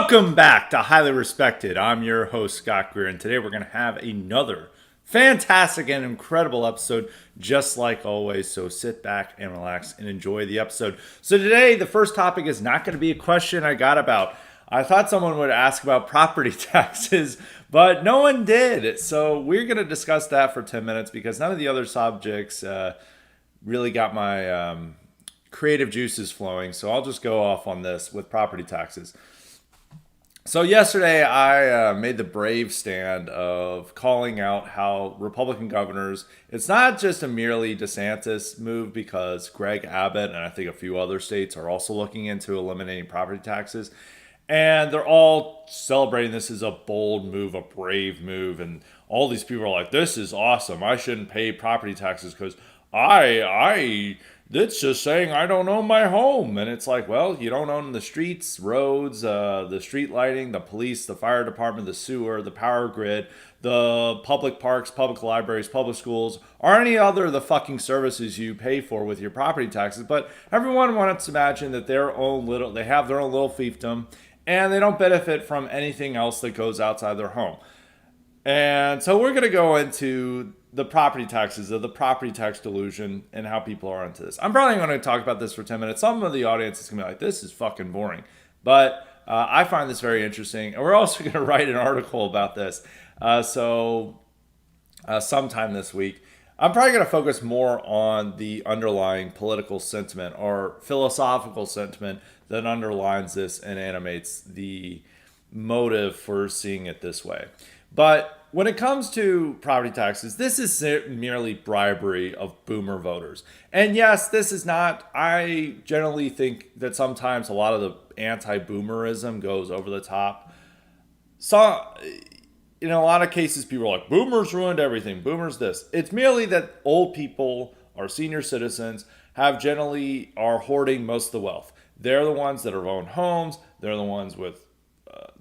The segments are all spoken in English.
Welcome back to Highly Respected. I'm your host, Scott Greer, and today we're going to have another fantastic and incredible episode, just like always. So sit back and relax and enjoy the episode. So today, the first topic is not going to be a question I got about. I thought someone would ask about property taxes, but no one did. So we're going to discuss that for 10 minutes because none of the other subjects really got my creative juices flowing. So I'll just go off on this with property taxes. So yesterday I made the brave stand of calling out how Republican governors, it's not just a merely DeSantis move because Greg Abbott and I think a few other states are also looking into eliminating property taxes. And they're all celebrating this as a bold move, a brave move. And all these people are like, this is awesome. I shouldn't pay property taxes because it's just saying I don't own my home. And it's like, well, you don't own the streets, roads, the street lighting, the police, the fire department, the sewer, the power grid, the public parks, public libraries, public schools, or any other of the fucking services you pay for with your property taxes. But everyone wants to imagine that they have their own little fiefdom and they don't benefit from anything else that goes outside their home. And so we're going to go into the property taxes, of the property tax delusion, and how people are into this. I'm probably going to talk about this for 10 minutes. Some of the audience is going to be like, this is fucking boring. But I find this very interesting. And we're also going to write an article about this. Sometime this week. I'm probably going to focus more on the underlying political sentiment or philosophical sentiment that underlines this and animates the motive for seeing it this way. But when it comes to property taxes, this is merely bribery of boomer voters. And yes, this is not, I generally think that sometimes a lot of the anti-boomerism goes over the top. So, in a lot of cases, people are like, boomers ruined everything, boomers this. It's merely that old people or senior citizens are hoarding most of the wealth. They're the ones that own homes. They're the ones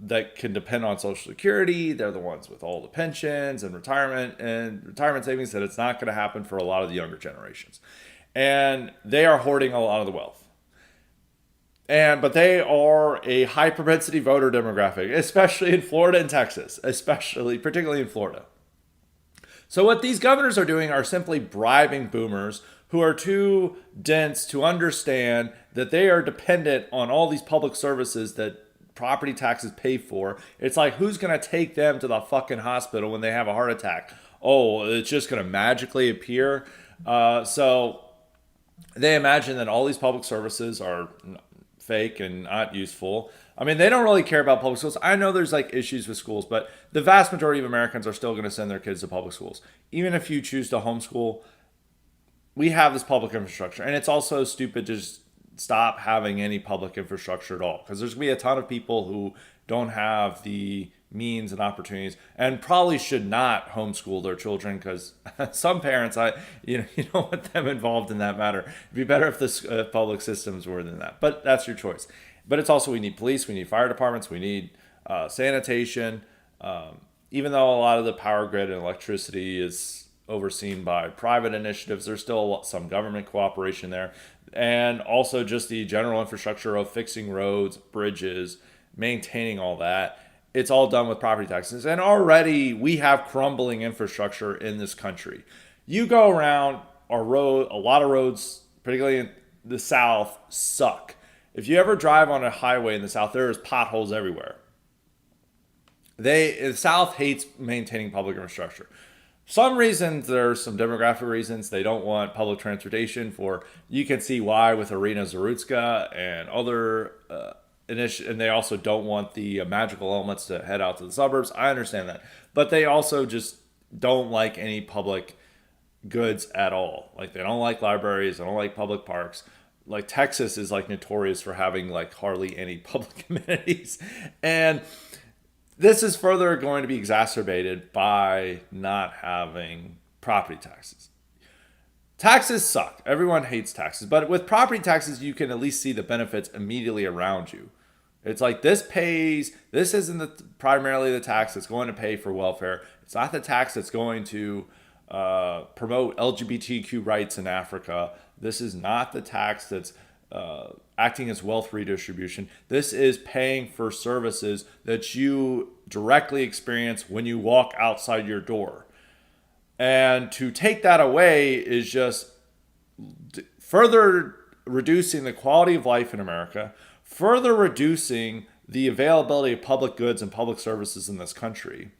that can depend on Social Security. They're the ones with all the pensions and retirement savings that it's not going to happen for a lot of the younger generations. And they are hoarding a lot of the wealth. But they are a high propensity voter demographic, especially in Florida and Texas, particularly in Florida. So what these governors are doing are simply bribing boomers who are too dense to understand that they are dependent on all these public services that property taxes pay for. It's like, who's going to take them to the fucking hospital when they have a heart attack? Oh, it's just going to magically appear. So they imagine that all these public services are fake and not useful. I mean, they don't really care about public schools. I know there's like issues with schools, but the vast majority of Americans are still going to send their kids to public schools. Even if you choose to homeschool, we have this public infrastructure. And it's also stupid to just stop having any public infrastructure at all, because there's going to be a ton of people who don't have the means and opportunities and probably should not homeschool their children, because some parents, you don't want them involved in that matter. It'd be better if the public systems were than that, but that's your choice. But it's also, we need police, we need fire departments, we need sanitation. Even though a lot of the power grid and electricity is overseen by private initiatives, there's still some government cooperation there. And also just the general infrastructure of fixing roads, bridges, maintaining all that. It's all done with property taxes. And already we have crumbling infrastructure in this country. You go around a lot of roads, particularly in the South, suck. If you ever drive on a highway in the South, there's potholes everywhere. The South hates maintaining public infrastructure. Some reasons, there's some demographic reasons. They don't want public transportation you can see why with Arena Zarutska and other initiatives. And they also don't want the magical elements to head out to the suburbs. I understand that. But they also just don't like any public goods at all. Like, they don't like libraries. They don't like public parks. Like, Texas is like notorious for having like hardly any public amenities. And this is further going to be exacerbated by not having property taxes. Taxes suck. Everyone hates taxes. But with property taxes, you can at least see the benefits immediately around you. It's like, this isn't primarily the tax that's going to pay for welfare. It's not the tax that's going to promote LGBTQ rights in Africa. This is not the tax that's acting as wealth redistribution. This is paying for services that you directly experience when you walk outside your door. And to take that away is just further reducing the quality of life in America, further reducing the availability of public goods and public services in this country,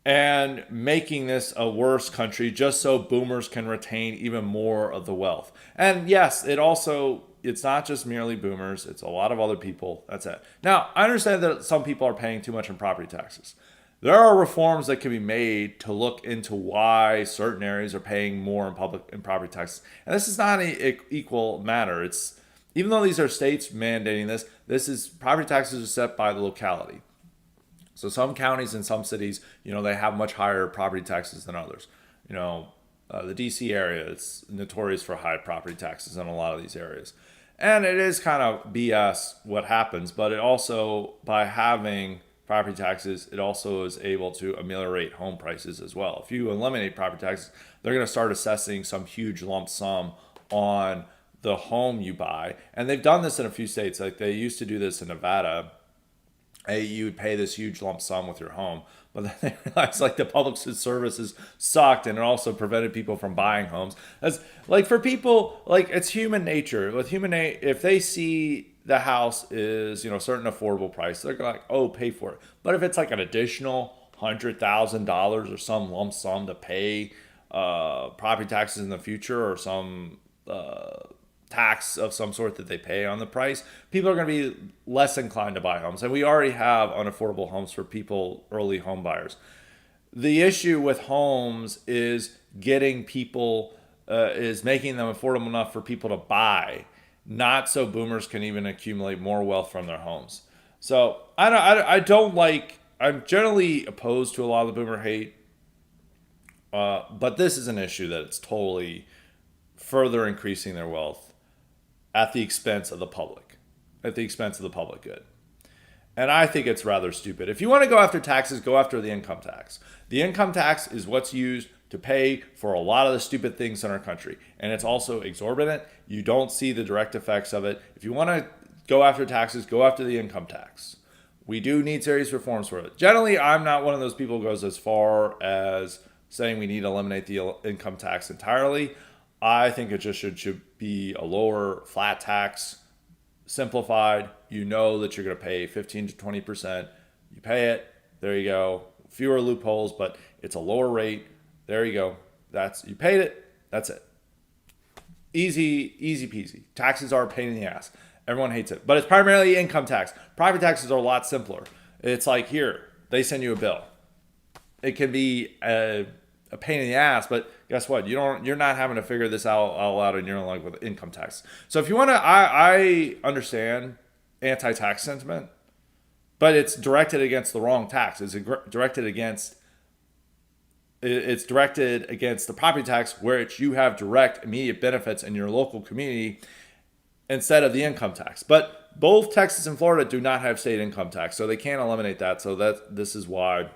and making this a worse country just so boomers can retain even more of the wealth. And yes, it's not just merely boomers, it's a lot of other people. That's it. Now, I understand that some people are paying too much in property taxes. There are reforms that can be made to look into why certain areas are paying more in property taxes. And this is not an equal matter. It's, even though these are states mandating this is, property taxes are set by the locality. So some counties and some cities, they have much higher property taxes than others. The DC area is notorious for high property taxes in a lot of these areas. And it is kind of BS what happens, but it also, by having property taxes, it also is able to ameliorate home prices as well. If you eliminate property taxes, they're going to start assessing some huge lump sum on the home you buy. And they've done this in a few states. Like they used to do this in Nevada. You would pay this huge lump sum with your home, but then they realized like the public services sucked, and it also prevented people from buying homes. As like for people, like it's human nature. With if they see the house is a certain affordable price, they're like, oh, pay for it. But if it's like an additional $100,000 or some lump sum to pay property taxes in the future, or some tax of some sort that they pay on the price, people are going to be less inclined to buy homes. And we already have unaffordable homes for people, early home buyers. The issue with homes is getting people, is making them affordable enough for people to buy, not so boomers can even accumulate more wealth from their homes. So I'm generally opposed to a lot of the boomer hate, but this is an issue that it's totally further increasing their wealth at the expense of the public, good. And I think it's rather stupid. If you want to go after taxes, go after the income tax. The income tax is what's used to pay for a lot of the stupid things in our country. And it's also exorbitant. You don't see the direct effects of it. If you want to go after taxes, go after the income tax. We do need serious reforms for it. Generally, I'm not one of those people who goes as far as saying we need to eliminate the income tax entirely. I think it just should be a lower flat tax, simplified. You know that you're going to pay 15 to 20%. You pay it. There you go. Fewer loopholes, but it's a lower rate. There you go. You paid it. That's it. Easy peasy. Taxes are a pain in the ass. Everyone hates it, but it's primarily income tax. Private taxes are a lot simpler. It's like, here, they send you a bill. It can be a pain in the ass, but guess what? You're not having to figure this out all out in your own life with income tax. So if you want to, I understand anti-tax sentiment, but it's directed against the wrong tax. It's directed against the property tax, where you have direct, immediate benefits in your local community instead of the income tax. But both Texas and Florida do not have state income tax, so they can't eliminate that. So this is why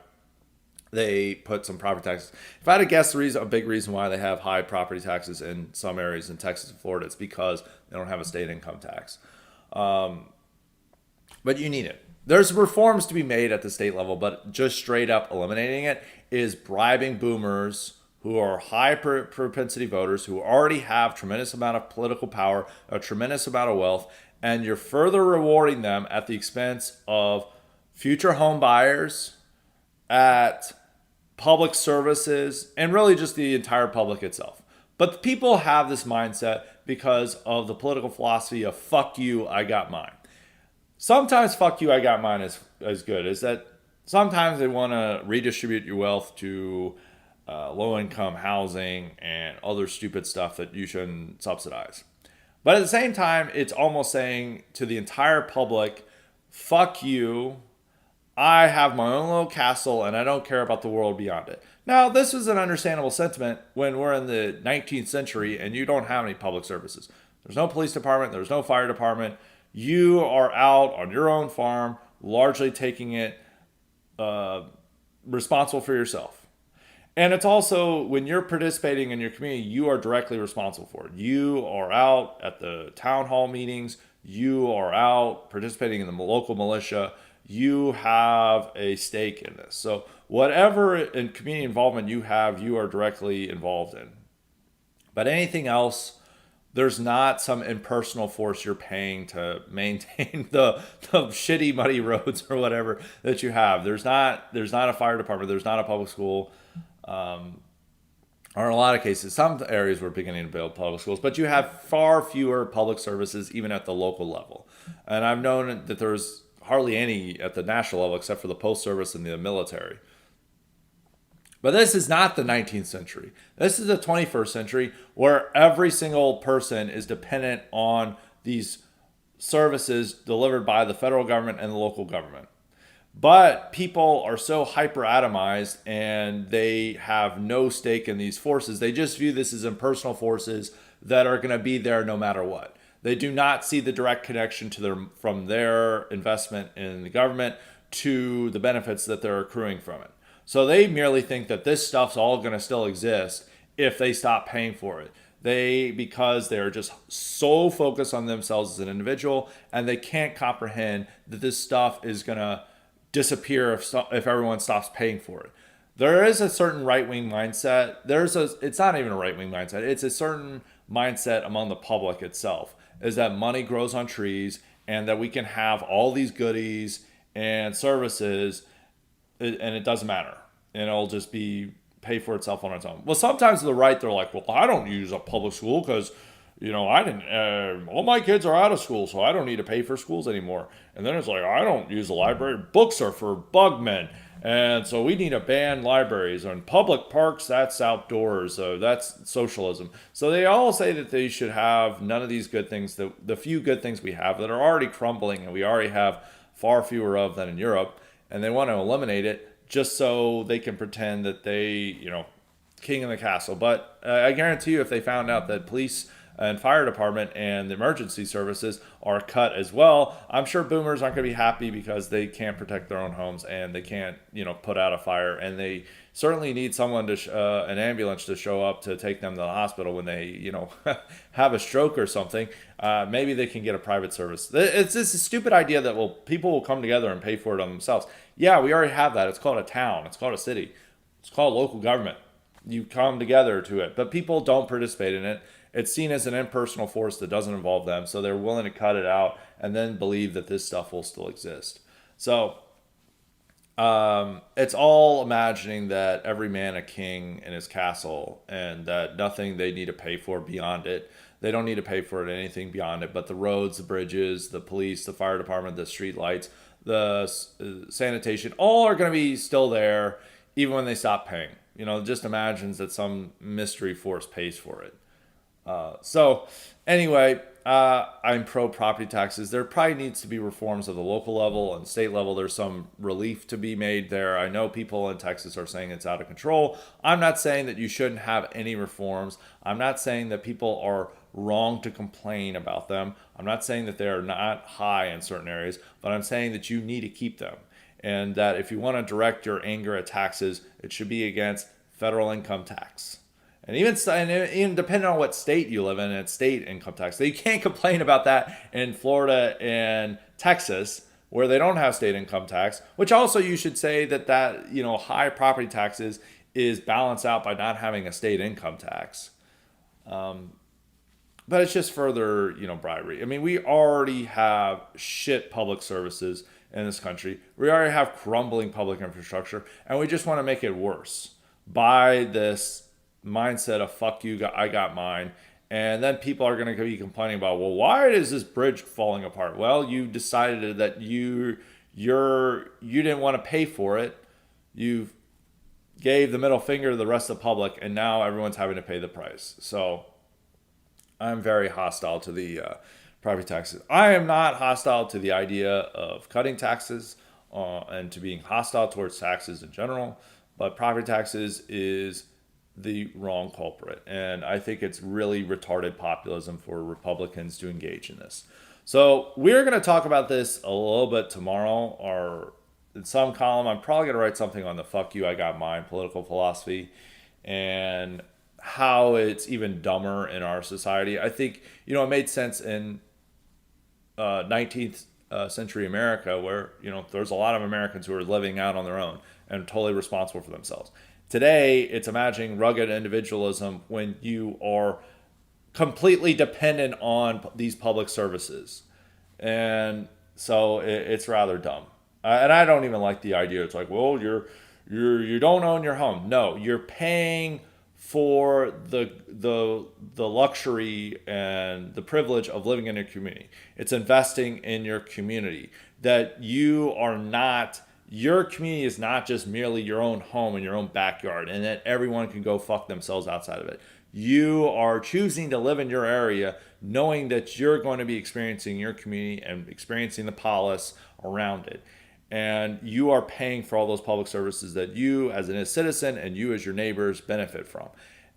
they put some property taxes. If I had to guess, a big reason why they have high property taxes in some areas in Texas and Florida, it's because they don't have a state income tax. But you need it. There's reforms to be made at the state level, but just straight up eliminating it is bribing boomers who are high propensity voters, who already have tremendous amount of political power, a tremendous amount of wealth, and you're further rewarding them at the expense of future home buyers, at public services, and really just the entire public itself. But people have this mindset because of the political philosophy of fuck you, I got mine. Sometimes fuck you, I got mine is good. Is that sometimes they want to redistribute your wealth to low-income housing and other stupid stuff that you shouldn't subsidize. But at the same time, it's almost saying to the entire public, fuck you, I have my own little castle and I don't care about the world beyond it. Now, this is an understandable sentiment when we're in the 19th century and you don't have any public services. There's no police department, there's no fire department. You are out on your own farm, largely taking it responsible for yourself. And it's also when you're participating in your community, you are directly responsible for it. You are out at the town hall meetings, you are out participating in the local militia, you have a stake in this. So, whatever in community involvement you have, you are directly involved in. But anything else, there's not some impersonal force you're paying to maintain the shitty muddy roads or whatever that you have. There's not a fire department. There's not a public school. Or in a lot of cases, some areas we're beginning to build public schools, but you have far fewer public services even at the local level. And I've known that there's hardly any at the national level except for the post service and the military. But this is not the 19th century. This is the 21st century where every single person is dependent on these services delivered by the federal government and the local government. But people are so hyper atomized and they have no stake in these forces. They just view this as impersonal forces that are going to be there no matter what. They do not see the direct connection to from their investment in the government to the benefits that they're accruing from it. So they merely think that this stuff's all going to still exist if they stop paying for it. Because they're just so focused on themselves as an individual and they can't comprehend that this stuff is going to disappear if everyone stops paying for it. There is a certain right-wing mindset. It's not even a right-wing mindset. It's a certain mindset among the public itself, is that money grows on trees and that we can have all these goodies and services and it doesn't matter. And it'll just be pay for itself on its own. Well, sometimes the right, they're like, well, I don't use a public school because I didn't, all my kids are out of school, so I don't need to pay for schools anymore. And then it's like, I don't use the library. Books are for bugmen. And so we need to ban libraries. And public parks, that's outdoors. So that's socialism. So they all say that they should have none of these good things, the few good things we have that are already crumbling and we already have far fewer of than in Europe. And they want to eliminate it just so they can pretend that they, king in the castle. But I guarantee you if they found out that police and fire department and the emergency services are cut as well, I'm sure boomers aren't going to be happy because they can't protect their own homes and they can't, put out a fire. And they certainly need someone an ambulance to show up to take them to the hospital when they, have a stroke or something. Maybe they can get a private service. It's this stupid idea that, people will come together and pay for it on themselves. Yeah, we already have that. It's called a town. It's called a city. It's called local government. You come together to it, but people don't participate in it. It's seen as an impersonal force that doesn't involve them, so they're willing to cut it out and then believe that this stuff will still exist. So it's all imagining that every man a king in his castle and that nothing they need to pay for beyond it. They don't need to pay for anything beyond it, but the roads, the bridges, the police, the fire department, the street lights, the sanitation, all are going to be still there even when they stop paying. Just imagines that some mystery force pays for it. So anyway, I'm pro property taxes. There probably needs to be reforms at the local level and state level. There's some relief to be made there. I know people in Texas are saying it's out of control. I'm not saying that you shouldn't have any reforms. I'm not saying that people are wrong to complain about them. I'm not saying that they're not high in certain areas, but I'm saying that you need to keep them. And that if you want to direct your anger at taxes, it should be against federal income tax. And even depending on what state you live in, it's state income tax. So you can't complain about that in Florida and Texas, where they don't have state income tax, which also you should say that high property taxes is balanced out by not having a state income tax. But it's just further, bribery. I mean, we already have shit public services in this country. We already have crumbling public infrastructure, and we just want to make it worse by this mindset of fuck you, I got mine. And then people are going to be complaining about, well, why is this bridge falling apart? Well, you decided that you didn't want to pay for it. You gave the middle finger to the rest of the public, and now everyone's having to pay the price. So I'm very hostile to the property taxes. I am not hostile to the idea of cutting taxes and to being hostile towards taxes in general, but property taxes is the wrong culprit. And I think it's really retarded populism for Republicans to engage in this. So we're going to talk about this a little bit tomorrow. in some column, I'm probably going to write something on the fuck you, I got mine political philosophy and how it's even dumber in our society. I think, it made sense in 19th century America where, there's a lot of Americans who are living out on their own and totally responsible for themselves. Today, it's imagining rugged individualism when you are completely dependent on these public services. And so it's rather dumb. And I don't even like the idea. It's like, well, you don't own your home. No, you're paying for the luxury and the privilege of living in your community. It's investing in your community. That your community is not just merely your own home and your own backyard, and that everyone can go fuck themselves outside of it. You are choosing to live in your area knowing that you're going to be experiencing your community and experiencing the polis around it. And you are paying for all those public services that you as a citizen and you as your neighbors benefit from.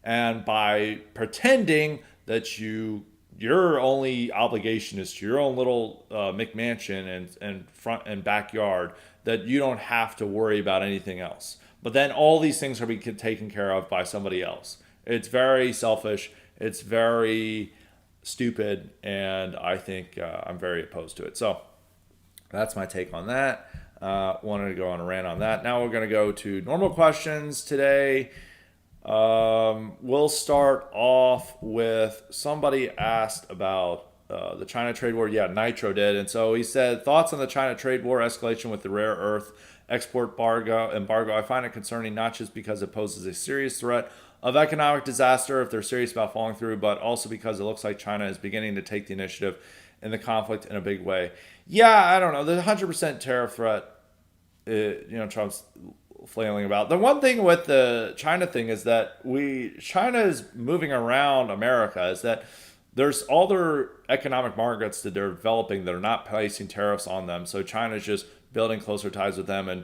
And by pretending that your only obligation is to your own little McMansion and front and backyard, that you don't have to worry about anything else. But then all these things are being taken care of by somebody else. It's very selfish. It's very stupid. And I think I'm very opposed to it. So that's my take on that. Wanted to go on a rant on that. Now we're going to go to normal questions today. We'll start off with somebody asked about the China trade war. Yeah, Nitro did. And so he said, thoughts on the China trade war escalation with the rare earth export embargo. I find it concerning not just because it poses a serious threat of economic disaster if they're serious about following through, but also because it looks like China is beginning to take the initiative in the conflict in a big way. Yeah, I don't know. The 100% tariff threat, Trump's flailing about. The one thing with the China thing is that China is moving around America, is that there's other economic markets that they're developing that are not placing tariffs on them. So China's just building closer ties with them, and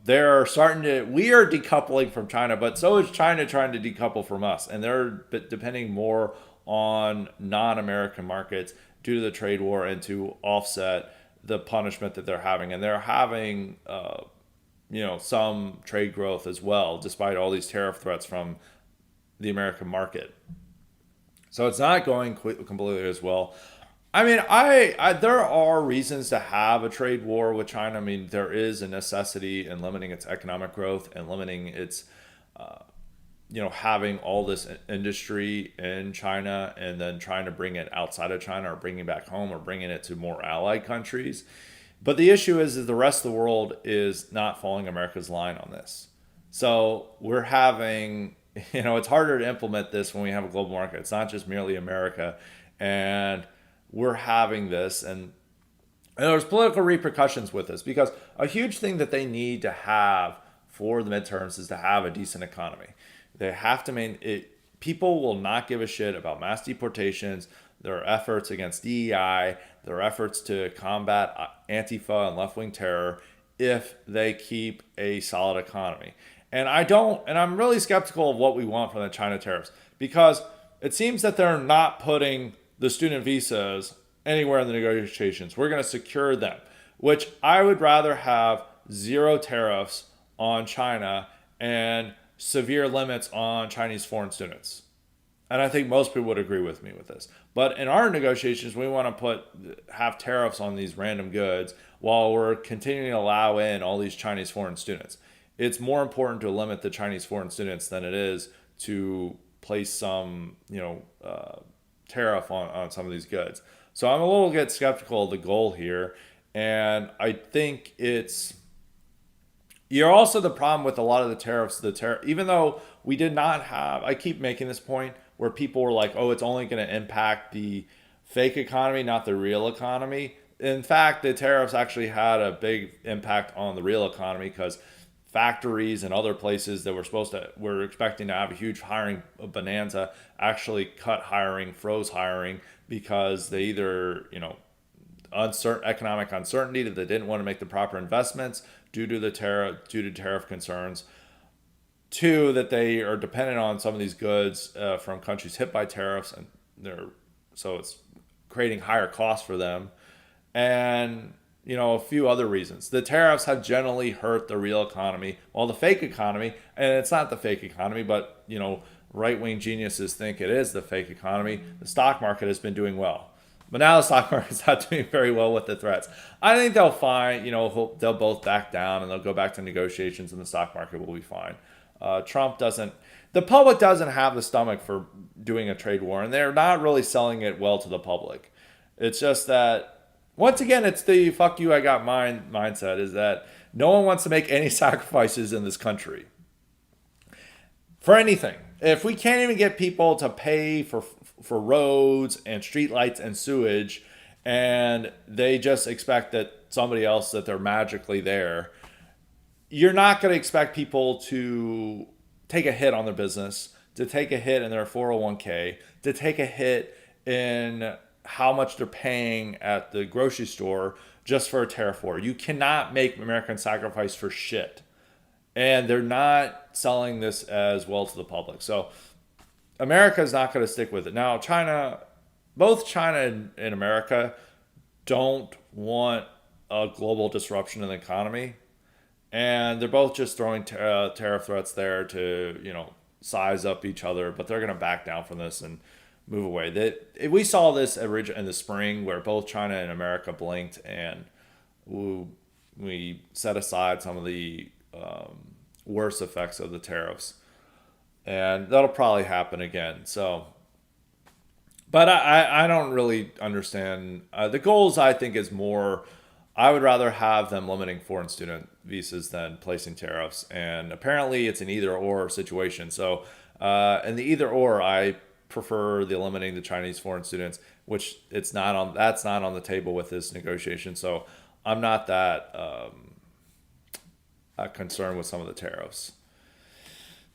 we are decoupling from China, but so is China trying to decouple from us, and they're depending more on non-American markets due to the trade war and to offset the punishment that they're having. And they're having, some trade growth as well, despite all these tariff threats from the American market. So it's not going completely as well. I mean, there are reasons to have a trade war with China. I mean, there is a necessity in limiting its economic growth and limiting its, having all this industry in China and then trying to bring it outside of China or bringing it back home or bringing it to more allied countries. But the issue is the rest of the world is not following America's line on this. So we're having, it's harder to implement this when we have a global market. It's not just merely America. And we're having this, and there's political repercussions with this, because a huge thing that they need to have for the midterms is to have a decent economy. They have to people will not give a shit about mass deportations, their efforts against DEI, their efforts to combat Antifa and left-wing terror if they keep a solid economy. And I'm really skeptical of what we want from the China tariffs, because it seems that they're not putting the student visas anywhere in the negotiations. We're going to secure them, which I would rather have zero tariffs on China and severe limits on Chinese foreign students. And I think most people would agree with me with this. But in our negotiations, we want to have tariffs on these random goods while we're continuing to allow in all these Chinese foreign students. It's more important to limit the Chinese foreign students than it is to place some, tariff on some of these goods. So I'm a little bit skeptical of the goal here. And I think you're also the problem with a lot of the tariffs, even though we did not have, I keep making this point where people were like, oh, it's only going to impact the fake economy, not the real economy. In fact, the tariffs actually had a big impact on the real economy, because factories and other places that were expecting to have a huge hiring bonanza actually cut hiring, froze hiring, because they either, economic uncertainty that they didn't want to make the proper investments due to tariff concerns. Two, that they are dependent on some of these goods from countries hit by tariffs, and so it's creating higher costs for them. And a few other reasons. The tariffs have generally hurt the real economy, while the fake economy, and it's not the fake economy, but right-wing geniuses think it is the fake economy. The stock market has been doing well, but now the stock market's not doing very well with the threats. I think they'll find, they'll both back down and they'll go back to negotiations, and the stock market will be fine. Trump doesn't. The public doesn't have the stomach for doing a trade war, and they're not really selling it well to the public. It's just that, once again, it's the fuck you, I got mine mindset, is that no one wants to make any sacrifices in this country for anything. If we can't even get people to pay for roads and streetlights and sewage, and they just expect that somebody else, that they're magically there, you're not going to expect people to take a hit on their business, to take a hit in their 401k, to take a hit in how much they're paying at the grocery store just for a tariff war. You cannot make American sacrifice for shit. And they're not selling this as well to the public. So America is not going to stick with it. Now, both China and America don't want a global disruption in the economy. And they're both just throwing tariff threats there to, size up each other. But they're going to back down from this and move away. We saw this in the spring, where both China and America blinked, and we set aside some of the worst effects of the tariffs, and that'll probably happen again. So, but I don't really understand the goals. I think is more. I would rather have them limiting foreign student visas than placing tariffs, and apparently it's an either or situation. So, in the either or, I prefer the eliminating the Chinese foreign students, which that's not on the table with this negotiation. So I'm not that concerned with some of the tariffs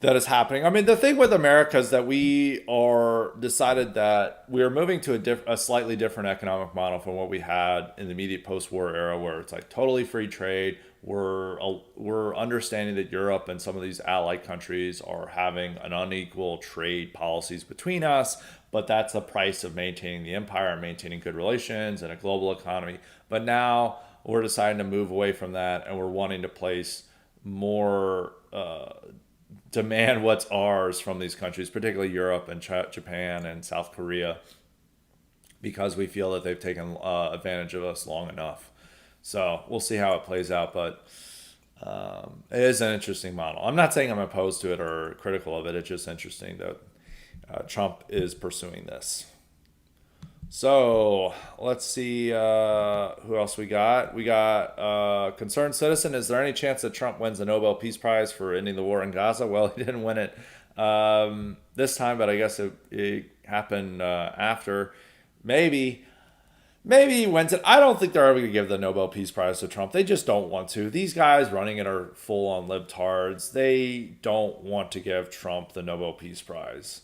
that is happening. I mean, the thing with America is that we are decided that we are moving to a slightly different economic model from what we had in the immediate post-war era, where it's like totally free trade. We're understanding that Europe and some of these allied countries are having an unequal trade policies between us, but that's the price of maintaining the empire and maintaining good relations and a global economy. But now we're deciding to move away from that, and we're wanting to place more demand what's ours from these countries, particularly Europe and Japan and South Korea, because we feel that they've taken advantage of us long enough. So we'll see how it plays out, but it is an interesting model. I'm not saying I'm opposed to it or critical of it. It's just interesting that Trump is pursuing this. So let's see who else we got. We got Concerned Citizen. Is there any chance that Trump wins the Nobel Peace Prize for ending the war in Gaza? Well, he didn't win it this time, but I guess it happened after. Maybe he wins it. I don't think they're ever going to give the Nobel Peace Prize to Trump. They just don't want to. These guys running it are full-on libtards. They don't want to give Trump the Nobel Peace Prize.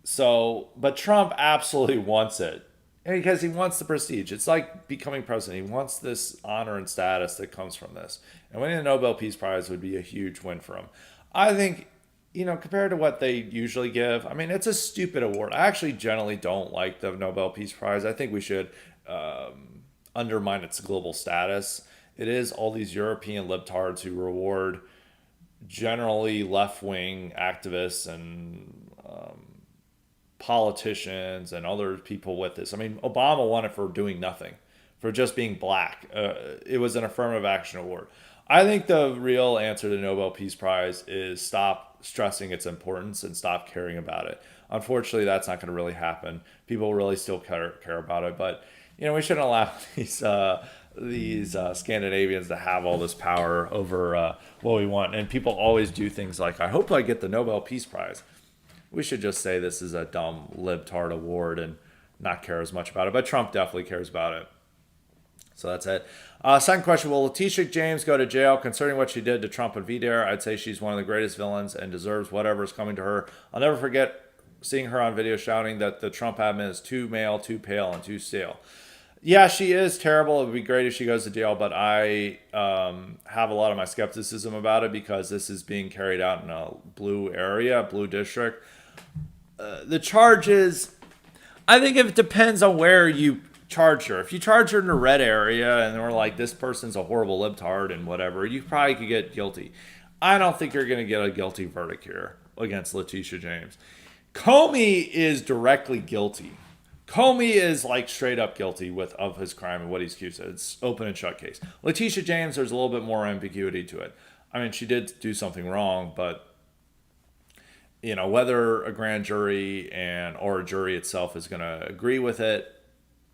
So, but Trump absolutely wants it because he wants the prestige. It's like becoming president. He wants this honor and status that comes from this. And winning the Nobel Peace Prize would be a huge win for him. I think, compared to what they usually give, I mean, it's a stupid award. I actually generally don't like the Nobel Peace Prize. I think we should undermine its global status. It is all these European libtards who reward generally left-wing activists and politicians and other people with this. I mean, Obama won it for doing nothing, for just being black. It was an affirmative action award. I think the real answer to the Nobel Peace Prize is stop stressing its importance and stop caring about it. Unfortunately, that's not going to really happen. People really still care about it, but we shouldn't allow these Scandinavians to have all this power over what we want. And people always do things like, I hope I get the Nobel Peace Prize. We should just say this is a dumb libtard award and not care as much about it. But Trump definitely cares about it. So that's it. Second question, will Letitia James go to jail concerning what she did to Trump and VDare? I'd say she's one of the greatest villains and deserves whatever is coming to her. I'll never forget seeing her on video shouting that the Trump admin is too male, too pale, and too stale. Yeah, she is terrible. It would be great if she goes to jail, but I have a lot of my skepticism about it because this is being carried out in a blue area, blue district. The charges, I think it depends on where you charged her. If you charge her in a red area and we're like, this person's a horrible libtard and whatever, you probably could get guilty. I don't think you're going to get a guilty verdict here against Letitia James. Comey is directly guilty. Comey is like straight up guilty of his crime and what he's accused of. It's open and shut case. Letitia James, there's a little bit more ambiguity to it. I mean, she did do something wrong, but whether a grand jury or a jury itself is going to agree with it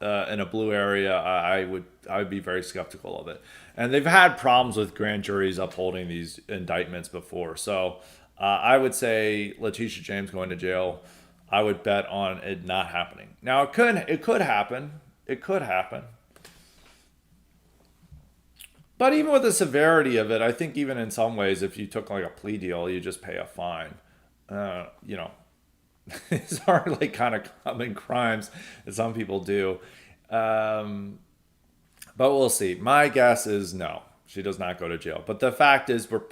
in a blue area, I would be very skeptical of it. And they've had problems with grand juries upholding these indictments before. So I would say Letitia James going to jail. I would bet on it not happening. Now it could happen. It could happen. But even with the severity of it, I think even in some ways, if you took like a plea deal, you just pay a fine. These are like kind of common crimes that some people do. But we'll see. My guess is no, she does not go to jail. But the fact is we're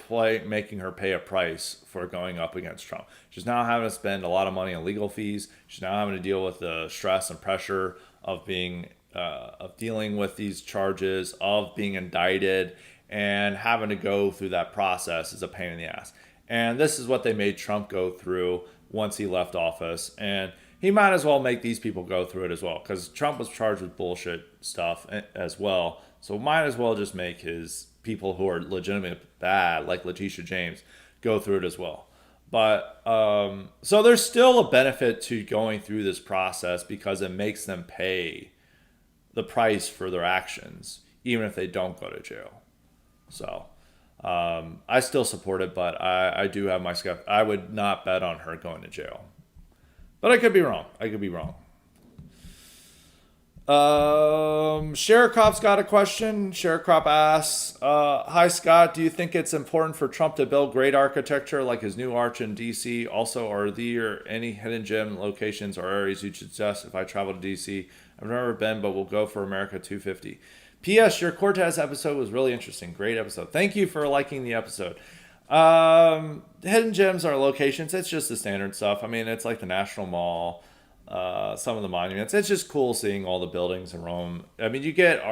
making her pay a price for going up against Trump. She's now having to spend a lot of money on legal fees. She's now having to deal with the stress and pressure of dealing with these charges, of being indicted, and having to go through that process is a pain in the ass. And this is what they made Trump go through once he left office. And he might as well make these people go through it as well, because Trump was charged with bullshit stuff as well. So might as well just make his people who are legitimately bad, like Letitia James, go through it as well. But so there's still a benefit to going through this process because it makes them pay the price for their actions, even if they don't go to jail. So I still support it, but I do have my skepticism. I would not bet on her going to jail. But I could be wrong. Sharecrop's got a question. Sharecrop asks, hi Scott, do you think it's important for Trump to build great architecture like his new arch in DC? Also, are there any hidden gem locations or areas you suggest if I travel to DC? I've never been, but we'll go for America 250. P.S. Your Cortez episode was really interesting. Great episode. Thank you for liking the episode. Hidden gems are locations. It's just the standard stuff. I mean, it's like the National Mall, some of the monuments. It's just cool seeing all the buildings in Rome. I mean, you get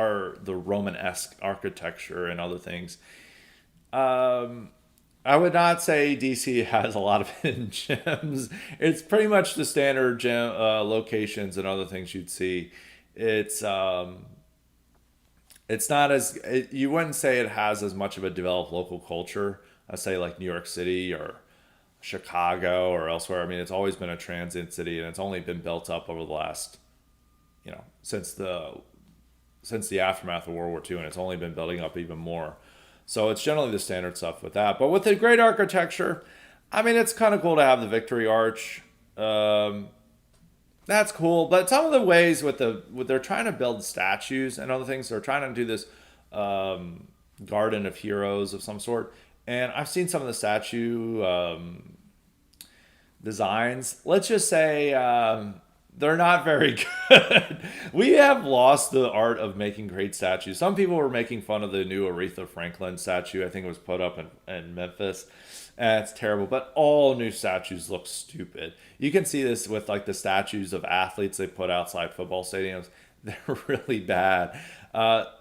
the Romanesque architecture and other things. I would not say DC has a lot of hidden gems. It's pretty much the standard gem locations and other things you'd see. It's not as you wouldn't say it has as much of a developed local culture as say like New York City or Chicago or elsewhere. I mean, it's always been a transit city, and it's only been built up over the last, since the aftermath of World War II, and it's only been building up even more. So it's generally the standard stuff with that. But with the great architecture, I mean, it's kind of cool to have the Victory Arch. That's cool. But some of the ways they're trying to build statues and other things, they're trying to do this garden of heroes of some sort. And I've seen some of the statue designs. Let's just say they're not very good. We have lost the art of making great statues. Some people were making fun of the new Aretha Franklin statue. I think it was put up in Memphis. And it's terrible. But all new statues look stupid. You can see this with like the statues of athletes they put outside football stadiums. They're really bad.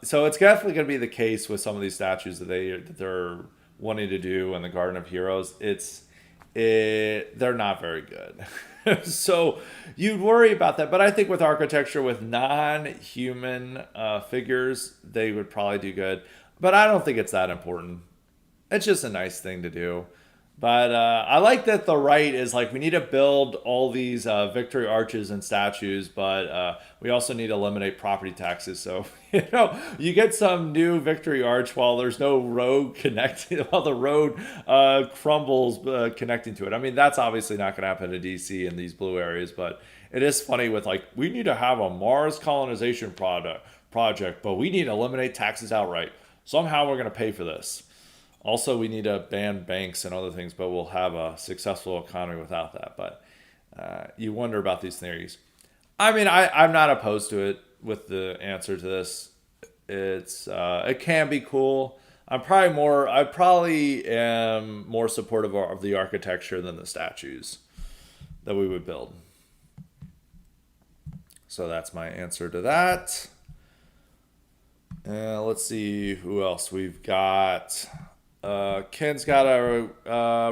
So it's definitely going to be the case with some of these statues that they're wanting to do in the Garden of Heroes. They're not very good. So you'd worry about that. But I think with architecture with non-human figures, they would probably do good. But I don't think it's that important. It's just a nice thing to do. But I like that the right is like, we need to build all these victory arches and statues, but we also need to eliminate property taxes. So, you get some new victory arch while there's no road connecting, while the road crumbles connecting to it. I mean, that's obviously not going to happen in DC in these blue areas, but it is funny with like, we need to have a Mars colonization project, but we need to eliminate taxes outright. Somehow we're going to pay for this. Also, we need to ban banks and other things, but we'll have a successful economy without that. But you wonder about these theories. I mean, I'm not opposed to it with the answer to this. It can be cool. I probably am more supportive of the architecture than the statues that we would build. So that's my answer to that. Let's see who else we've got. Ken's got a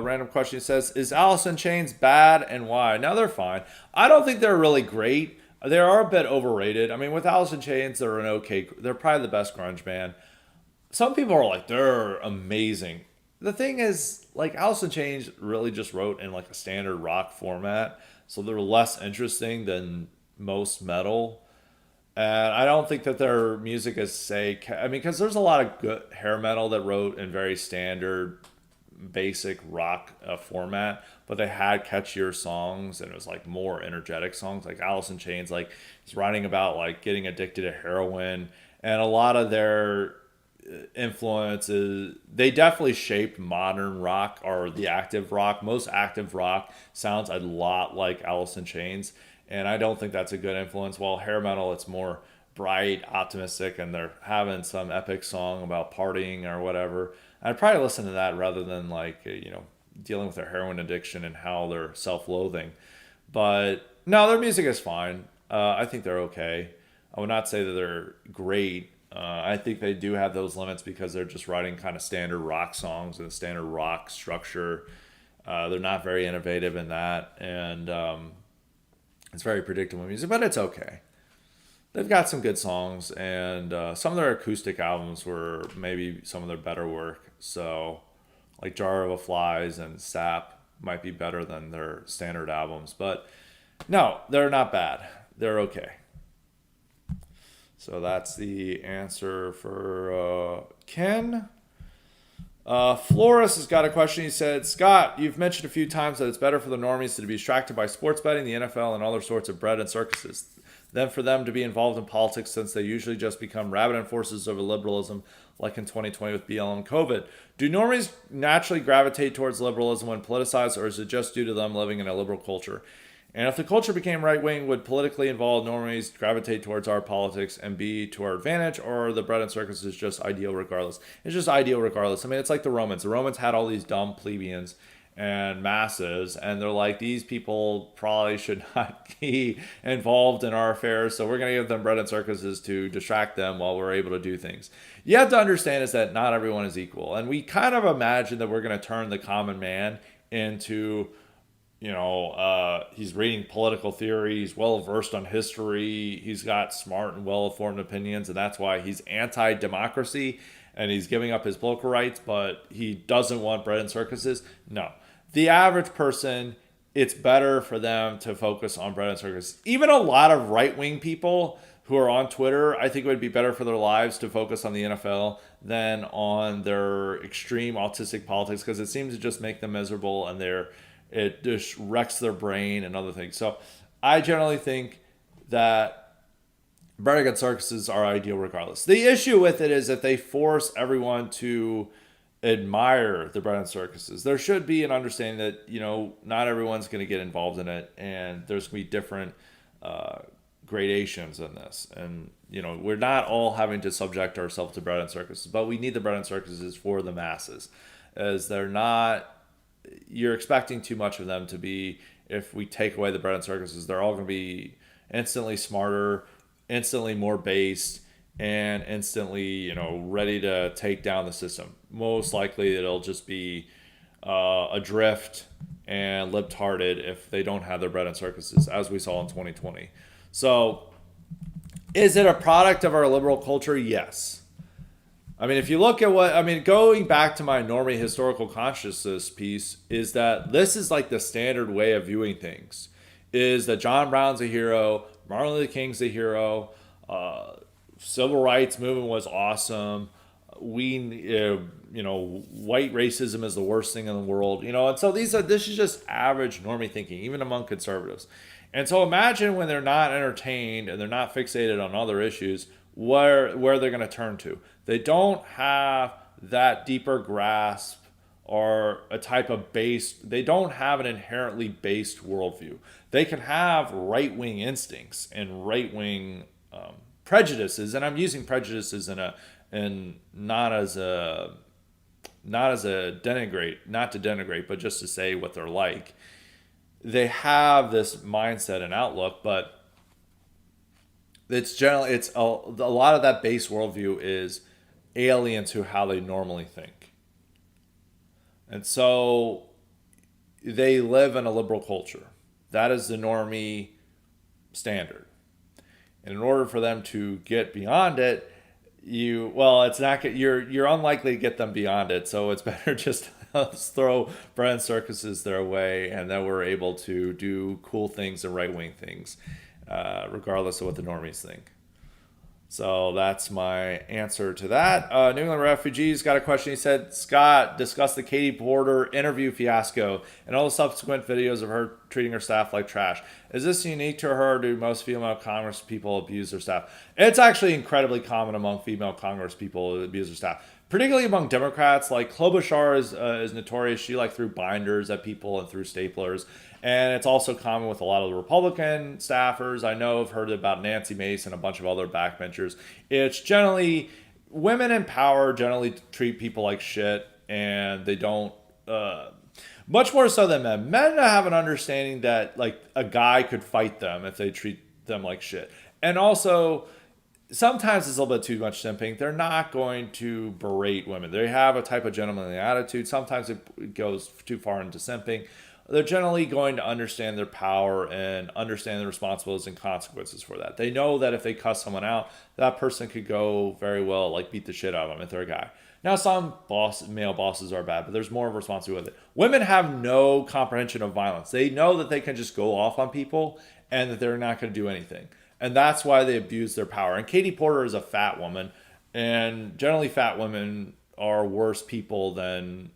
random question. He says, "Is Alice in Chains bad and why?" Now they're fine. I don't think they're really great. They are a bit overrated. I mean, with Alice in Chains, they're an okay. They're probably the best grunge band. Some people are like, they're amazing. The thing is, like, Alice in Chains really just wrote in like a standard rock format, so they're less interesting than most metal. And I don't think that their music is I mean, because there's a lot of good hair metal that wrote in very standard, basic rock format, but they had catchier songs and it was like more energetic songs. Like Alice in Chains, like it's writing about like getting addicted to heroin, and a lot of their influences, they definitely shaped modern rock or the active rock. Most active rock sounds a lot like Alice in Chains, and I don't think that's a good influence. While hair metal, it's more bright, optimistic, and they're having some epic song about partying or whatever. I'd probably listen to that rather than like dealing with their heroin addiction and how they're self-loathing. But no, their music is fine. I think they're okay. I would not say that they're great. I think they do have those limits because they're just writing kind of standard rock songs and a standard rock structure. They're not very innovative in that, and it's very predictable music, but it's okay. They've got some good songs, and some of their acoustic albums were maybe some of their better work. So, like Jar of a Flies and Sap might be better than their standard albums, but no, they're not bad. They're okay. So that's the answer for Ken. Flores has got a question. He said, "Scott, you've mentioned a few times that it's better for the normies to be distracted by sports betting, the NFL, and other sorts of bread and circuses than for them to be involved in politics, since they usually just become rabid enforcers of liberalism, like in 2020 with BLM and COVID. Do normies naturally gravitate towards liberalism when politicized, or is it just due to them living in a liberal culture? And if the culture became right-wing, would politically involved normies gravitate towards our politics and be to our advantage, or the bread and circus is just ideal regardless?" It's just ideal regardless. I mean, it's like the Romans. The Romans had all these dumb plebeians and masses, and they're like, these people probably should not be involved in our affairs, so we're going to give them bread and circuses to distract them while we're able to do things. You have to understand is that not everyone is equal, and we kind of imagine that we're going to turn the common man into... he's reading political theory, he's well versed on history, he's got smart and well-informed opinions, and that's why he's anti-democracy and he's giving up his political rights, but he doesn't want bread and circuses. No. The average person, it's better for them to focus on bread and circuses. Even a lot of right-wing people who are on Twitter, I think it would be better for their lives to focus on the NFL than on their extreme autistic politics, because it seems to just make them miserable, and it just wrecks their brain and other things. So I generally think that bread and circuses are ideal regardless. The issue with it is that they force everyone to admire the bread and circuses. There should be an understanding that, not everyone's going to get involved in it, and there's going to be different gradations in this. And, we're not all having to subject ourselves to bread and circuses, but we need the bread and circuses for the masses, as you're expecting too much of them to be, if we take away the bread and circuses, they're all going to be instantly smarter, instantly more based, and instantly, ready to take down the system. Most likely it'll just be adrift and libtarded if they don't have their bread and circuses, as we saw in 2020. So is it a product of our liberal culture? Yes. I mean, if you look at going back to my normie historical consciousness piece, is that this is like the standard way of viewing things, is that John Brown's a hero, Martin Luther King's a hero, civil rights movement was awesome, white racism is the worst thing in the world, and so this is just average normie thinking, even among conservatives. And so imagine when they're not entertained and they're not fixated on other issues, where they're going to turn to. They don't have that deeper grasp or a type of they don't have an inherently based worldview. They can have right-wing instincts and right-wing prejudices, and I'm using prejudices not to denigrate, but just to say what they're like. They have this mindset and outlook, but It's generally it's a lot of that base worldview is alien to how they normally think, and so they live in a liberal culture. That is the normie standard. And in order for them to get beyond it, it's not you're unlikely to get them beyond it. So it's better just throw brand circuses their way, and then we're able to do cool things and right wing things, regardless of what the normies think. So that's my answer to that. New England Refugees got a question. He said, Scott discussed the Katie Porter interview fiasco and all the subsequent videos of her treating her staff like trash. Is this unique to her, or do most female Congress people abuse their staff? It's actually incredibly common among female Congress people to abuse their staff, particularly among Democrats. Like Klobuchar is notorious. She threw binders at people and threw staplers. And it's also common with a lot of the Republican staffers. I know I've heard about Nancy Mace and a bunch of other backbenchers. It's generally women in power generally treat people like shit, and they don't, much more so than men. Men have an understanding that a guy could fight them if they treat them like shit. And also, sometimes it's a little bit too much simping. They're not going to berate women. They have a type of gentlemanly attitude. Sometimes it goes too far into simping. They're generally going to understand their power and understand the responsibilities and consequences for that. They know that if they cuss someone out, that person could go very well, beat the shit out of them if they're a guy. Now, some male bosses are bad, but there's more of a responsibility with it. Women have no comprehension of violence. They know that they can just go off on people and that they're not going to do anything. And that's why they abuse their power. And Katie Porter is a fat woman, and generally fat women are worse people than...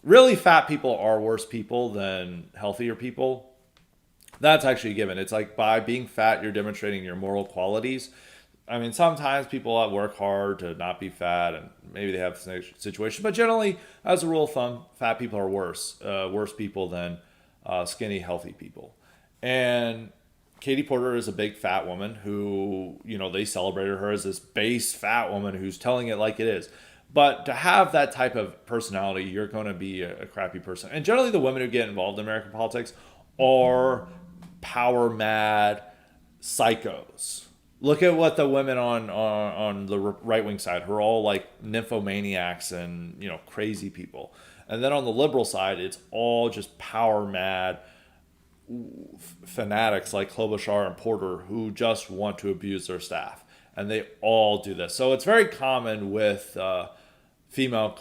Really fat people are worse people than healthier people. That's actually a given. It's by being fat, you're demonstrating your moral qualities. I mean, sometimes people work hard to not be fat, and maybe they have situations. But generally, as a rule of thumb, fat people are worse people than skinny, healthy people. And Katie Porter is a big fat woman who, they celebrated her as this base fat woman who's telling it like it is. But to have that type of personality, you're going to be a crappy person. And generally the women who get involved in American politics are power mad psychos. Look at what the women on the right-wing side, who are all nymphomaniacs and, crazy people. And then on the liberal side, it's all just power mad fanatics like Klobuchar and Porter who just want to abuse their staff. And they all do this. So it's very common with female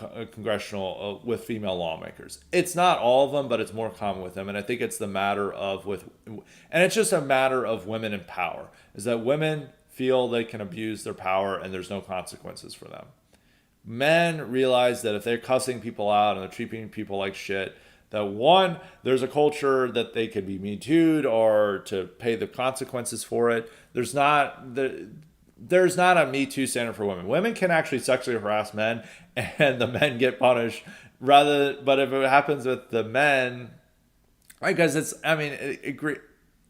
lawmakers. It's not all of them, but it's more common with them. And I think it's it's just a matter of women in power, is that women feel they can abuse their power and there's no consequences for them. Men realize that if they're cussing people out and they're treating people like shit, that one, there's a culture that they could be Me Too'd or to pay the consequences for it. There's not a Me Too standard for women. Women can actually sexually harass men and the men get punished but if it happens with the men, because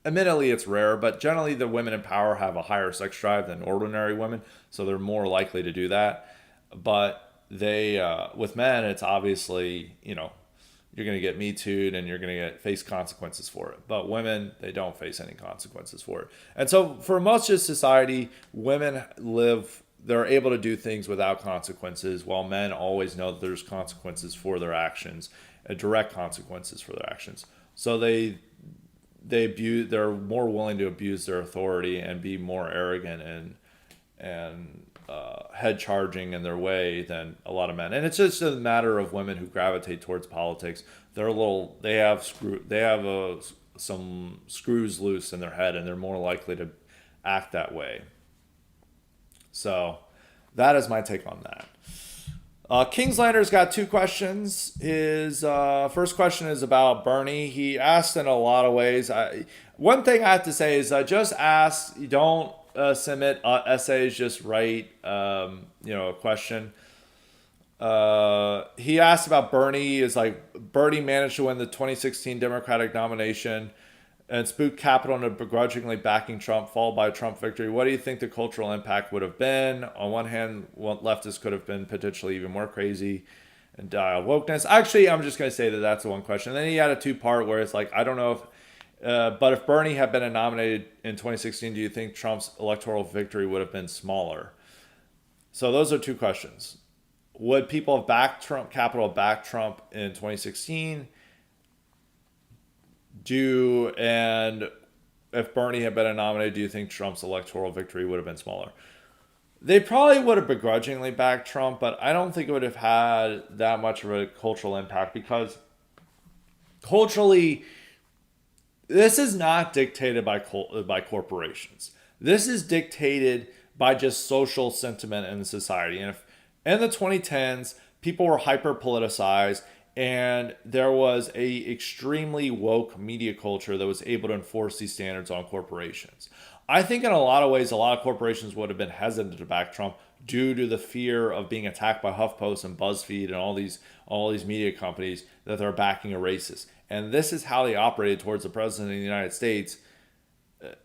admittedly it's rare, but generally the women in power have a higher sex drive than ordinary women, so they're more likely to do that. But they, with men, it's obviously, you're going to get Me Too'd and you're going to face consequences for it. But women, they don't face any consequences for it. And so for most of society, women they're able to do things without consequences, while men always know that there's consequences for their actions, direct consequences for their actions. So they're more willing to abuse their authority and be more arrogant and head charging in their way than a lot of men. And it's just a matter of women who gravitate towards politics. They have some screws loose in their head, and they're more likely to act that way. So that is my take on that. Kingslander's got two questions. His first question is about Bernie. He asked in a lot of ways. One thing I have to say is just ask. You don't submit essays. Just write a question. He asked about Bernie. Bernie managed to win the 2016 Democratic nomination and spooked Capitol into begrudgingly backing Trump, followed by a Trump victory. What do you think the cultural impact would have been? On one hand, leftists could have been potentially even more crazy and die of wokeness. Actually, I'm just going to say that that's the one question. And then he had a two-part where it's I don't know But if Bernie had been nominated in 2016, do you think Trump's electoral victory would have been smaller? So those are two questions. Would people have backed Trump, capital back Trump in 2016? And if Bernie had been nominated, do you think Trump's electoral victory would have been smaller? They probably would have begrudgingly backed Trump, but I don't think it would have had that much of a cultural impact because culturally, this is not dictated by corporations. This is dictated by just social sentiment in society. And if in the 2010s, people were hyper politicized and there was a extremely woke media culture that was able to enforce these standards on corporations. I think in a lot of ways, a lot of corporations would have been hesitant to back Trump due to the fear of being attacked by HuffPost and BuzzFeed and all these media companies that they're backing a racist. And this is how they operated towards the president of the United States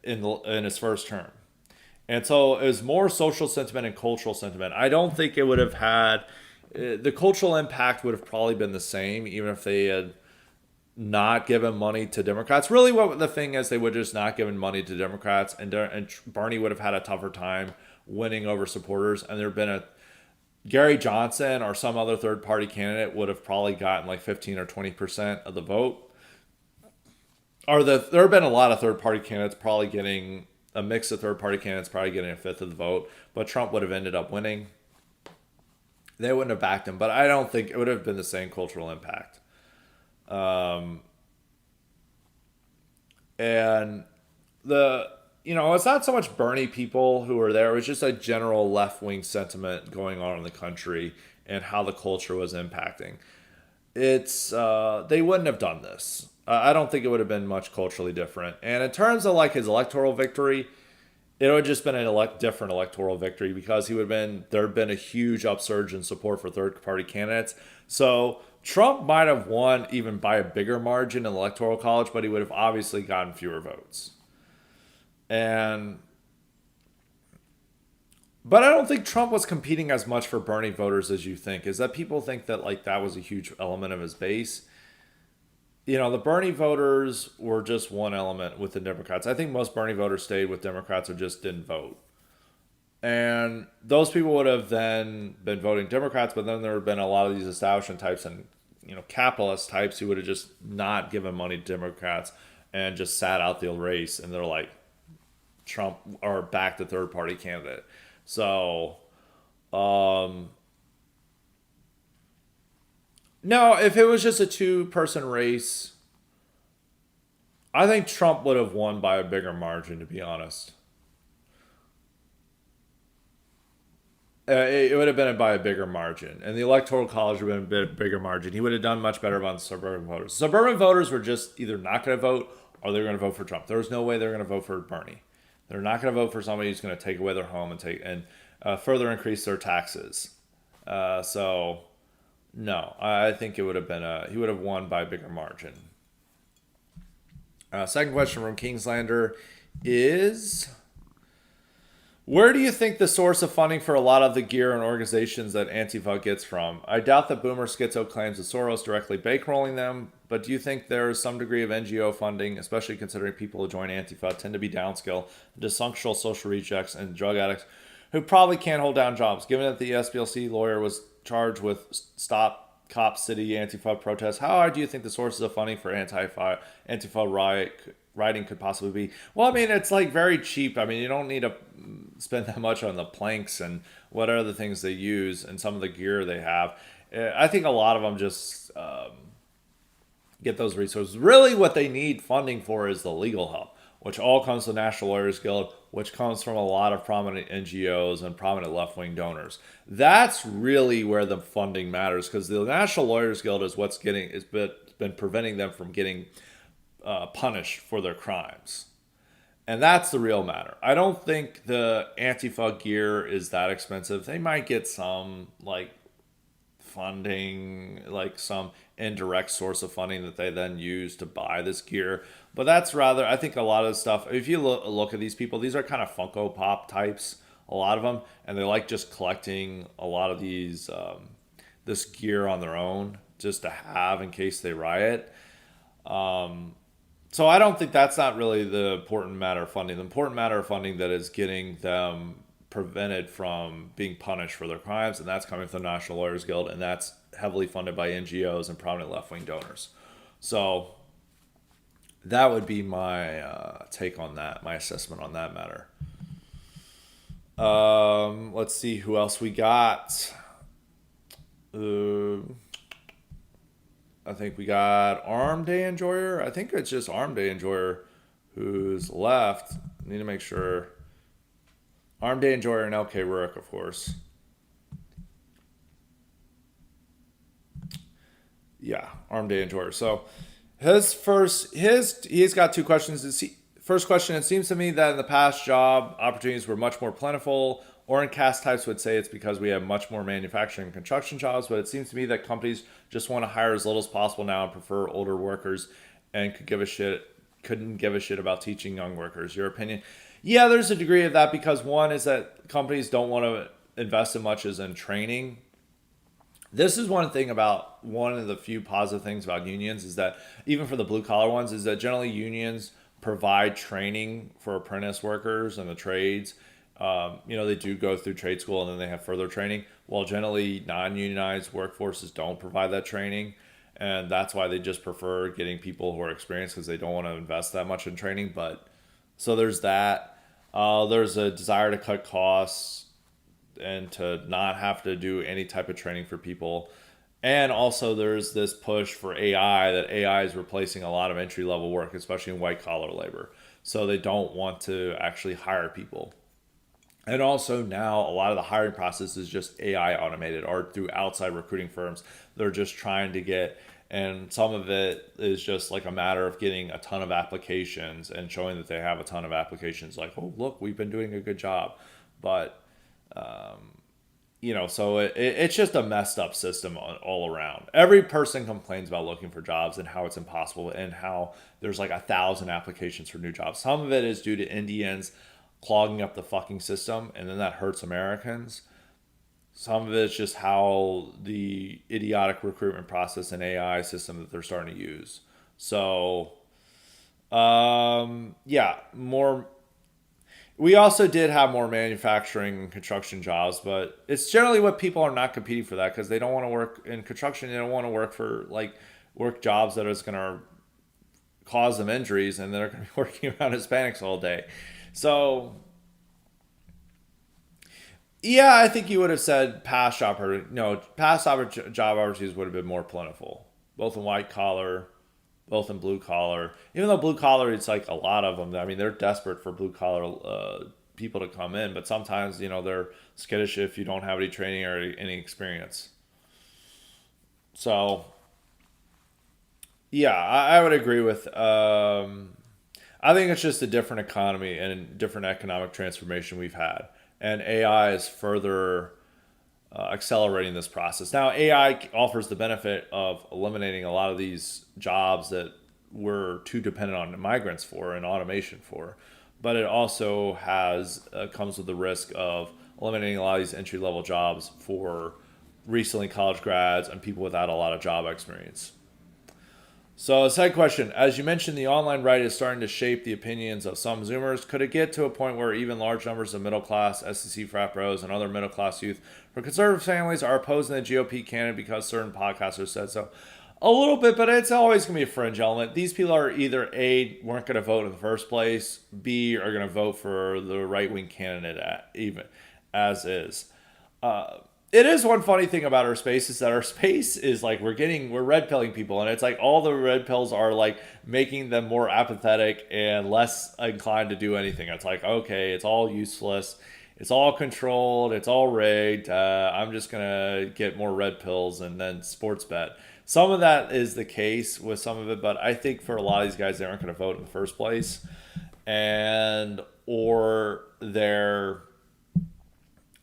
in his first term. And so it was more social sentiment and cultural sentiment. I don't think it would have had the cultural impact would have probably been the same, even if they had not given money to Democrats. Really, what the thing is, they would just not given money to Democrats, and Bernie would have had a tougher time winning over supporters. And there had been a Gary Johnson or some other third party candidate would have probably gotten like 15 or 20% of the vote. There have been a lot of third party candidates probably getting a mix of third party candidates probably getting a fifth of the vote, but Trump would have ended up winning. They wouldn't have backed him, but I don't think it would have been the same cultural impact. And it's not so much Bernie people who were there. It was just a general left-wing sentiment going on in the country and how the culture was impacting. They wouldn't have done this. I don't think it would have been much culturally different. And in terms of like his electoral victory, it would have just been a different electoral victory because there'd been a huge upsurge in support for third-party candidates. So Trump might have won even by a bigger margin in the Electoral College, but he would have obviously gotten fewer votes. But I don't think Trump was competing as much for Bernie voters as you think. Is that people think that like that was a huge element of his base. The Bernie voters were just one element with the Democrats. I think most Bernie voters stayed with Democrats or just didn't vote. And those people would have then been voting Democrats, but then there would have been a lot of these establishment types and capitalist types who would have just not given money to Democrats and just sat out the race. And they're like, Trump or back the third party candidate. So, no, if it was just a two-person race, I think Trump would have won by a bigger margin, to be honest. It would have been by a bigger margin. And the Electoral College would have been a bit bigger margin. He would have done much better on suburban voters. Suburban voters were just either not going to vote or they were going to vote for Trump. There was no way they were going to vote for Bernie. They're not going to vote for somebody who's going to take away their home and further increase their taxes. So, no, I think it would have been he would have won by a bigger margin. Second question from Kingslander is, where do you think the source of funding for a lot of the gear and organizations that Antifa gets from? I doubt that Boomer Schizo claims that Soros directly bankrolling them, but do you think there is some degree of NGO funding, especially considering people who join Antifa tend to be downscale, dysfunctional social rejects, and drug addicts who probably can't hold down jobs? Given that the SPLC lawyer was charged with Stop Cop City Antifa protests, how hard do you think the sources of funding for Antifa rioting could possibly be? Well, I mean, it's like very cheap. I mean, you don't need to spend that much on the planks and what other things they use and some of the gear they have. I think a lot of them just get those resources. Really what they need funding for is the legal help, which all comes from the National Lawyers Guild, which comes from a lot of prominent NGOs and prominent left-wing donors. That's really where the funding matters, because the National Lawyers Guild is what's been preventing them from getting punished for their crimes. And that's the real matter. I don't think the Antifa gear is that expensive. They might get some funding, like some indirect source of funding that they then use to buy this gear. But that's I think a lot of the stuff, if you look at these people, these are kind of Funko Pop types, a lot of them, and they like just collecting a lot of this gear on their own just to have in case they riot. So I don't think that's not really the important matter of funding. The important matter of funding that is getting them prevented from being punished for their crimes, and that's coming from the National Lawyers Guild, and that's heavily funded by NGOs and prominent left wing donors. So that would be my take on that, my assessment on that matter. Let's see who else we got. I think we got Arm Day Enjoyer. I think it's just Arm Day Enjoyer who's left. I need to make sure. Arm Day Enjoyer and LK Rurik, of course. Yeah, Arm Day Enjoyer. So he's got two questions. First question: it seems to me that in the past, job opportunities were much more plentiful. Or in cast types would say it's because we have much more manufacturing and construction jobs, but it seems to me that companies just want to hire as little as possible now and prefer older workers and couldn't give a shit about teaching young workers. Your opinion? Yeah, there's a degree of that because one is that companies don't want to invest as much as in training. This is one of the few positive things about unions is that even for the blue collar ones is that generally unions provide training for apprentice workers and the trades. They do go through trade school and then they have further training. While generally non-unionized workforces don't provide that training, and that's why they just prefer getting people who are experienced because they don't want to invest that much in training. But so there's that. There's a desire to cut costs and to not have to do any type of training for people. And also there's this push for AI that AI is replacing a lot of entry level work, especially in white collar labor. So they don't want to actually hire people. And also now a lot of the hiring process is just AI automated or through outside recruiting firms. They're just trying to get, and some of it is just like a matter of getting a ton of applications and showing that they have a ton of applications. Like, oh, look, we've been doing a good job. But, so it's just a messed up system all around. Every person complains about looking for jobs and how it's impossible and how there's like 1,000 applications for new jobs. Some of it is due to Indians clogging up the fucking system, and then that hurts Americans. Some of it's just how the idiotic recruitment process and AI system that they're starting to use. So, yeah, more. We also did have more manufacturing and construction jobs, but it's generally what people are not competing for that because they don't want to work in construction. They don't want to work for work jobs that is going to cause them injuries, and they're going to be working around Hispanics all day. So, yeah, I think you would have said past job opportunities would have been more plentiful, both in white collar, both in blue collar. Even though blue collar, it's like a lot of them. I mean, they're desperate for blue collar people to come in, but sometimes they're skittish if you don't have any training or any experience. So, yeah, I would agree with. I think it's just a different economy and different economic transformation we've had. And AI is further accelerating this process. Now, AI offers the benefit of eliminating a lot of these jobs that we're too dependent on migrants for and automation for. But it also comes with the risk of eliminating a lot of these entry level jobs for recently college grads and people without a lot of job experience. So, a second question. As you mentioned, the online right is starting to shape the opinions of some Zoomers. Could it get to a point where even large numbers of middle class, SEC frat bros, and other middle class youth from conservative families are opposing the GOP candidate because certain podcasters said so? A little bit, but it's always going to be a fringe element. These people are either A, weren't going to vote in the first place, B, are going to vote for the right wing candidate even as is. It is one funny thing about our space is that our space is like we're red pilling people, and it's like all the red pills are like making them more apathetic and less inclined to do anything. It's like, okay, it's all useless, it's all controlled, it's all rigged. I'm just gonna get more red pills and then sports bet. Some of that is the case with some of it, but I think for a lot of these guys, they aren't going to vote in the first place, or they're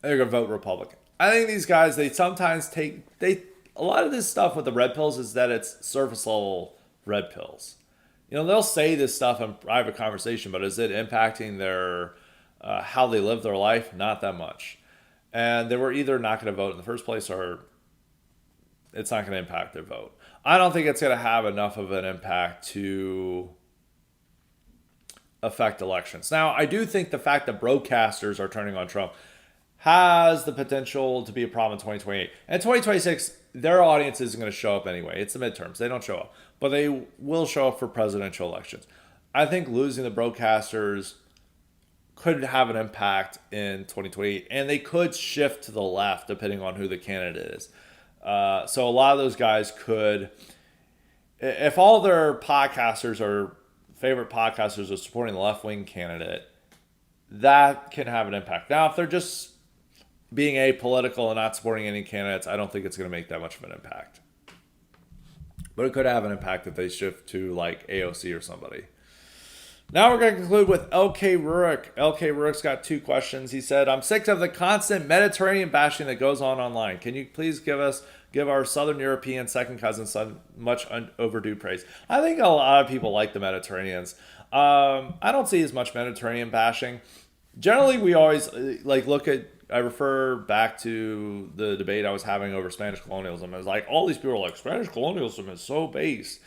going to vote Republican. I think these guys, they sometimes a lot of this stuff with the red pills is that it's surface level red pills. They'll say this stuff in private conversation, but is it impacting their how they live their life? Not that much. And they were either not going to vote in the first place or it's not going to impact their vote. I don't think it's going to have enough of an impact to affect elections. Now, I do think the fact that broadcasters are turning on Trump has the potential to be a problem in 2028. And 2026, their audience isn't going to show up anyway. It's the midterms. They don't show up. But they will show up for presidential elections. I think losing the broadcasters could have an impact in 2028. And they could shift to the left depending on who the candidate is. So a lot of those guys could, if all their podcasters or favorite podcasters are supporting the left-wing candidate, that can have an impact. Now, if they're just being apolitical and not supporting any candidates, I don't think it's going to make that much of an impact. But it could have an impact if they shift to like AOC or somebody. Now we're going to conclude with LK Rurik. LK Rurik's got 2 questions. He said, I'm sick of the constant Mediterranean bashing that goes on online. Can you please give our Southern European second cousins some much overdue praise? I think a lot of people like the Mediterraneans. I don't see as much Mediterranean bashing. Generally, we always I refer back to the debate I was having over Spanish colonialism. It's like all these people are like, Spanish colonialism is so base.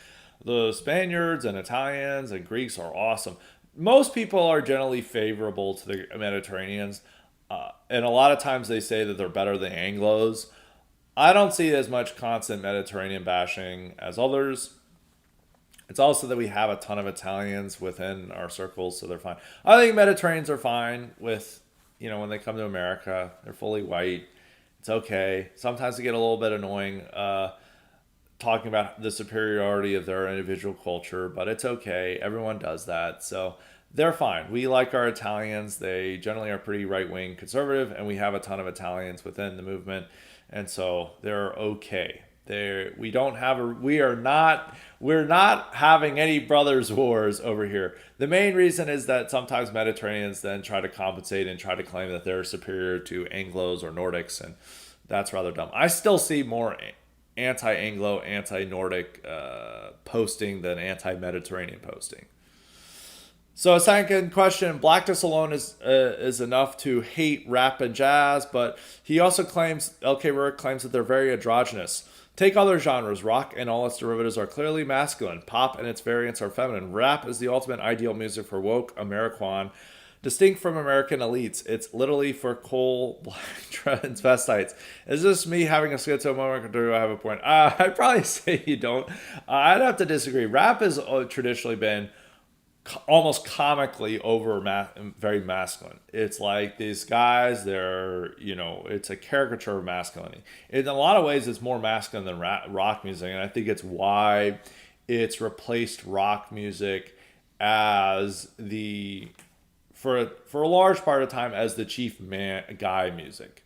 The Spaniards and Italians and Greeks are awesome. Most people are generally favorable to the Mediterraneans. And a lot of times they say that they're better than Anglos. I don't see as much constant Mediterranean bashing as others. It's also that we have a ton of Italians within our circles, so they're fine. I think Mediterraneans are fine with, when they come to America. They're fully white. It's okay. Sometimes they get a little bit annoying talking about the superiority of their individual culture, but it's okay. Everyone does that. So they're fine. We like our Italians. They generally are pretty right-wing conservative, and we have a ton of Italians within the movement. And so they're okay. We're not having any brothers wars over here. The main reason is that sometimes Mediterraneans then try to compensate and try to claim that they're superior to Anglos or Nordics, and that's rather dumb. I still see more anti-Anglo, anti-Nordic posting than anti-Mediterranean posting. So a second question, blackness alone is enough to hate rap and jazz, but he also claims, LK Rurik claims that they're very androgynous. Take other genres. Rock and all its derivatives are clearly masculine. Pop and its variants are feminine. Rap is the ultimate ideal music for woke Ameriquan, distinct from American elites. It's literally for coal, black transvestites. Is this me having a schizo moment, or do I have a point? I'd probably say you don't. I'd have to disagree. Rap has traditionally been almost comically very masculine. It's like these guys, it's a caricature of masculinity. In a lot of ways, it's more masculine than rock music, and I think it's why it's replaced rock music as for a large part of the time as the chief guy music.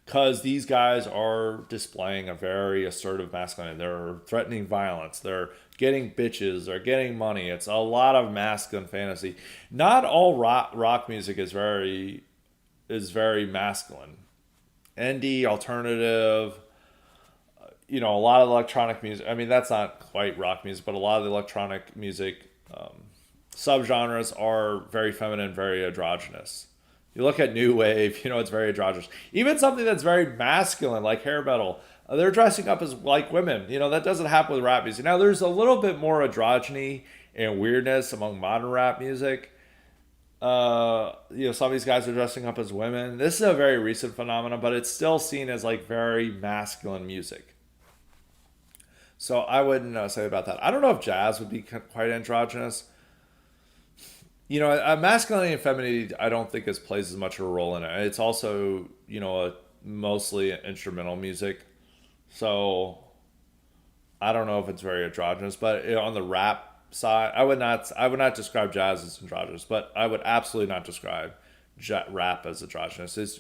Because these guys are displaying a very assertive masculinity. They're threatening violence. They're getting bitches. They're getting money. It's a lot of masculine fantasy. Not all rock music is very masculine. Indie, alternative, a lot of electronic music. I mean, that's not quite rock music, but a lot of the electronic music subgenres are very feminine, very androgynous. You look at new wave, it's very androgynous. Even something that's very masculine, like hair metal, they're dressing up as like women. That doesn't happen with rap music. Now, there's a little bit more androgyny and weirdness among modern rap music. Some of these guys are dressing up as women. This is a very recent phenomenon, but it's still seen as like very masculine music. So I wouldn't say about that. I don't know if jazz would be quite androgynous. Masculinity and femininity, I don't think plays as much of a role in it. It's also, mostly instrumental music. So I don't know if it's very androgynous, but on the rap side, I would not describe jazz as androgynous, but I would absolutely not describe rap as androgynous. It's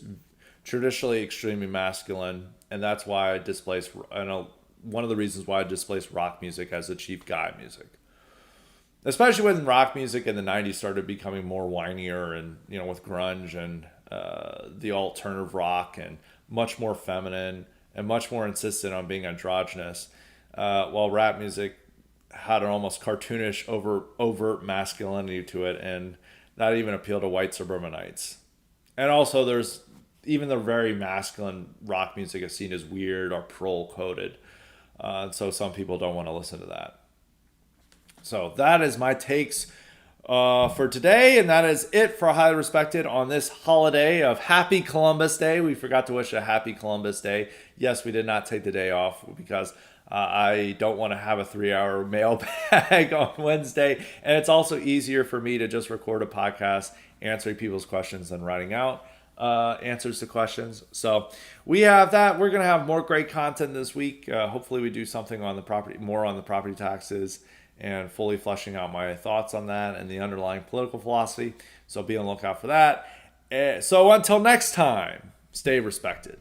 traditionally extremely masculine, and that's why one of the reasons why I displaced rock music as the chief guy music. Especially when rock music in the 90s started becoming more whinier and, with grunge and the alternative rock and much more feminine and much more insistent on being androgynous, while rap music had an almost cartoonish, overt masculinity to it and not even appeal to white suburbanites. And also there's even the very masculine rock music is seen as weird or pearl-coated. So some people don't want to listen to that. So that is my takes for today, and that is it for Highly Respected on this holiday of Happy Columbus Day. We forgot to wish a Happy Columbus Day. Yes, we did not take the day off because I don't want to have a 3-hour mailbag on Wednesday, and it's also easier for me to just record a podcast answering people's questions than writing out answers to questions. So we have that. We're going to have more great content this week. Hopefully we do something on the property, more on the property taxes, and fully fleshing out my thoughts on that and the underlying political philosophy. So be on the lookout for that. So until next time, stay respected.